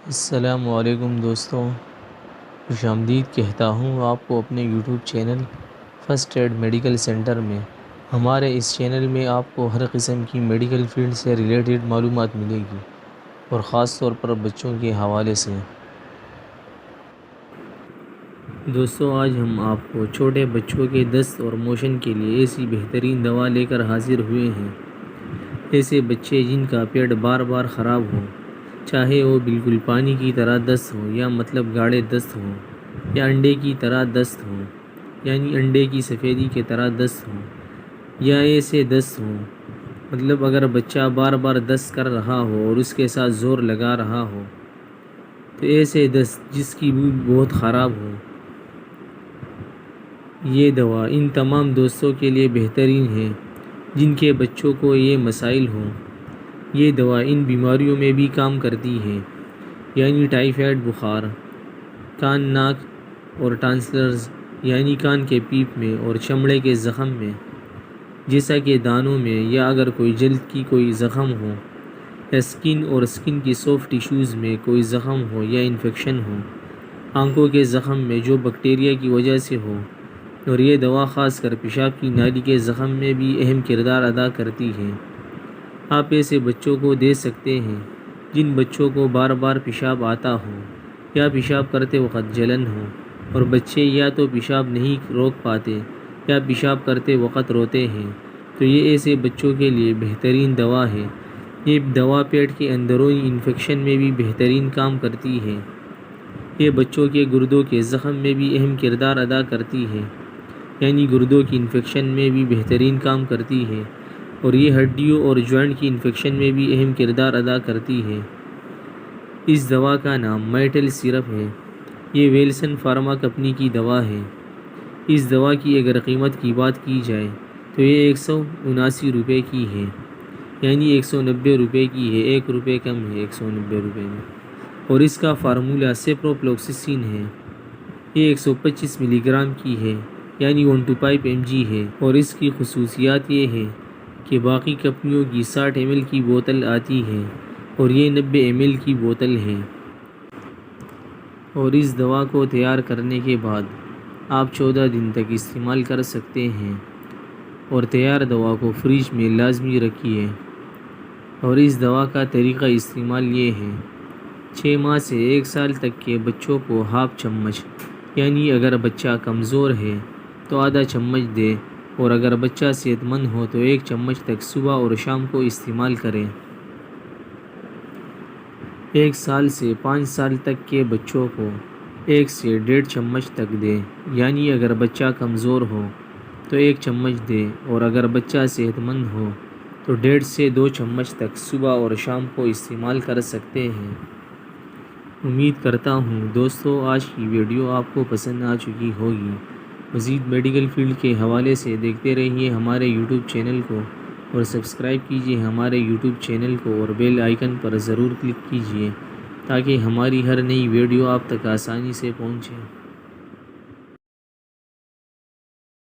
السلام علیکم دوستوں، خوش آمدید کہتا ہوں آپ کو اپنے YouTube channel first aid medical centre میں۔ ہمارے اس چینل میں آپ کو ہر قسم کی میڈیکل فیلڈ سے ریلیٹڈ معلومات ملے گی، اور خاص طور پر بچوں کے حوالے سے۔ دوستوں، آج ہم آپ کو چھوٹے بچوں کے دست اور موشن کے لیے ایسی بہترین دوا لے کر حاضر ہوئے ہیں۔ ایسے بچے جن کا پیٹ بار بار خراب ہو، چاہے وہ بالکل پانی کی طرح دست ہو یا مطلب گاڑھے دست ہو، یا انڈے کی طرح دست ہو، یعنی انڈے کی سفیدی کی طرح دست ہو، یا ایسے دست ہو مطلب اگر بچہ بار بار دست کر رہا ہو اور اس کے ساتھ زور لگا رہا ہو، تو ایسے دست جس کی بو بہت خراب ہو، یہ دوا ان تمام دوستوں کے لیے بہترین ہے جن کے بچوں کو یہ مسائل ہوں۔ یہ دوا ان بیماریوں میں بھی کام کرتی ہے، یعنی ٹائیفائڈ بخار، کان، ناک اور ٹانسلرز یعنی کان کے پیپ میں، اور چمڑے کے زخم میں جیسا کہ دانتوں میں، یا اگر کوئی جلد کی کوئی زخم ہو، یا سکن اور سکن کی سافٹ ٹیشوز میں کوئی زخم ہو یا انفیکشن ہو، آنکھوں کے زخم میں جو بیکٹیریا کی وجہ سے ہو۔ اور یہ دوا خاص کر پیشاب کی نالی کے زخم میں بھی اہم کردار ادا کرتی ہے۔ آپ ایسے بچوں کو دے سکتے ہیں جن بچوں کو بار بار پیشاب آتا ہو، یا پیشاب کرتے وقت جلن ہو، اور بچے یا تو پیشاب نہیں روک پاتے یا پیشاب کرتے وقت روتے ہیں، تو یہ ایسے بچوں کے لیے بہترین دوا ہے۔ یہ دوا پیٹ کے اندرونی انفیکشن میں بھی بہترین کام کرتی ہے۔ یہ بچوں کے گردوں کے زخم میں بھی اہم کردار ادا کرتی ہے، یعنی گردوں کی انفیکشن میں بھی بہترین کام کرتی ہے، اور یہ ہڈیوں اور جوائنٹ کی انفیکشن میں بھی اہم کردار ادا کرتی ہے۔ اس دوا کا نام مائٹل سیرپ ہے۔ یہ ویلسن فارما کمپنی کی دوا ہے۔ اس دوا کی اگر قیمت کی بات کی جائے تو یہ 179 روپے کی ہے، یعنی 190 روپے کی ہے، 1 روپے کم ہے 190 روپے میں۔ اور اس کا فارمولہ سیپروفلوکسیسین ہے۔ یہ 125 ملی گرام کی ہے، یعنی 125 mg ہے، اور اس کی خصوصیات یہ ہے کہ باقی کمپنیوں کی 60 ml کی بوتل آتی ہے، اور یہ 90 ml کی بوتل ہے۔ اور اس دوا کو تیار کرنے کے بعد آپ 14 دن تک استعمال کر سکتے ہیں، اور تیار دوا کو فریج میں لازمی رکھیے۔ اور اس دوا کا طریقہ استعمال یہ ہے: 6 ماہ سے 1 سال تک کے بچوں کو ½ چمچ، یعنی اگر بچہ کمزور ہے تو آدھا چمچ دیں، اور اگر بچہ صحت مند ہو تو 1 چمچ تک صبح اور شام کو استعمال کریں۔ 1 سال سے 5 سال تک کے بچوں کو 1 سے 1.5 چمچ تک دیں، یعنی اگر بچہ کمزور ہو تو 1 چمچ دیں، اور اگر بچہ صحت مند ہو تو 1.5 سے 2 چمچ تک صبح اور شام کو استعمال کر سکتے ہیں۔ امید کرتا ہوں دوستو آج کی ویڈیو آپ کو پسند آ چکی ہوگی۔ مزید میڈیکل فیلڈ کے حوالے سے دیکھتے رہیے ہمارے یوٹیوب چینل کو، اور سبسکرائب کیجیے ہمارے یوٹیوب چینل کو، اور بیل آئیکن پر ضرور کلک کیجیے تاکہ ہماری ہر نئی ویڈیو آپ تک آسانی سے پہنچے۔